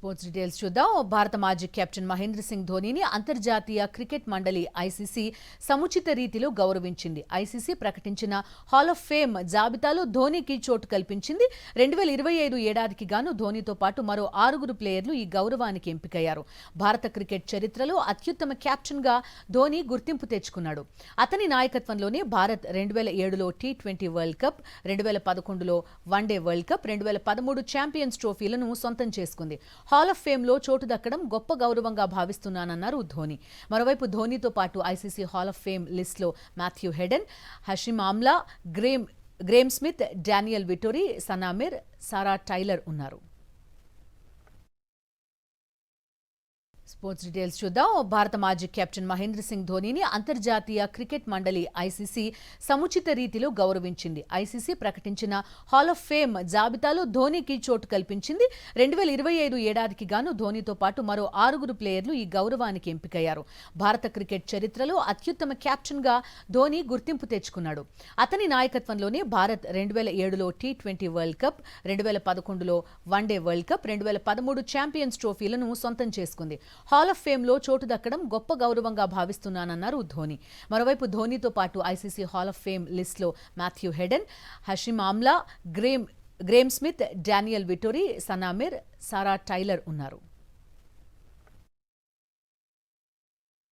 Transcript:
Sports details చూద్దాం. భారత మాజీ కెప్టెన్ మహేంద్ర సింగ్ ధోనీని అంతర్జాతీయ క్రికెట్ మండలి ఐసీసీ సముచిత రీతిలో గౌరవించింది. ఐసీసీ ప్రకటించిన హాల్ ఆఫ్ ఫేమ్ జాబితాలో ధోనీకి చోటు కల్పించింది. 2025 ఏడాదికి గాను ధోనీతో పాటు మరో 6 ప్లేయర్లు ఈ గౌరవానికి ఎంపికయ్యారు. భారత క్రికెట్ చరిత్రలో అత్యుత్తమ కెప్టెన్గా ధోనీ గుర్తింపు తెచ్చుకున్నాడు. అతని నాయకత్వంలోనే భారత్ 2007లో టీ20 వరల్డ్ కప్, 2011లో వన్డే వరల్డ్ కప్, 2013 ఛాంపియన్స్ ట్రోఫీలను సొంతం చేసుకుంది. హాల్ ఆఫ్ ఫేమ్ లో చోటు దక్కడం గొప్ప గౌరవంగా భావిస్తున్నానన్నారు ధోనీ. మరోవైపు ధోనీతో పాటు ICC hall of fame list లో Matthew Hayden, Hashim Amla, Graeme Smith, Daniel Vettori, Sana Mir, Sarah Taylor ఉన్నారు. స్పోర్ట్స్ డీటెయిల్స్ చూద్దాం. భారత మాజీ కెప్టెన్ మహేంద్ర సింగ్ ధోనీని అంతర్జాతీయ క్రికెట్ మండలి ఐసీసీ సముచిత రీతిలో గౌరవించింది. ఐసీసీ ప్రకటించిన హాల్ ఆఫ్ ఫేమ్ జాబితాలో ధోనీకి చోటు కల్పించింది. 2025 ఏడాదికి గాను ధోనీతో పాటు మరో 6 ప్లేయర్లు ఈ గౌరవానికి ఎంపికయ్యారు. భారత క్రికెట్ చరిత్రలో అత్యుత్తమ కెప్టెన్గా ధోనీ గుర్తింపు తెచ్చుకున్నాడు. అతని నాయకత్వంలోనే భారత్ 2007లో టీ20 వరల్డ్ కప్, 2011లో వన్డే వరల్డ్ కప్, 2013 ఛాంపియన్స్ ట్రోఫీలను సొంతం చేసుకుంది. హాల్ ఆఫ్ ఫేమ్ లో చోటు దక్కడం గొప్ప గౌరవంగా భావిస్తున్నానన్నారు ధోనీ. మరోవైపు ధోనీతో పాటు ICC hall of fame list లో Matthew Hayden, Hashim Amla, Graeme Smith, Daniel Vettori, Sana Mir, Sarah Taylor ఉన్నారు.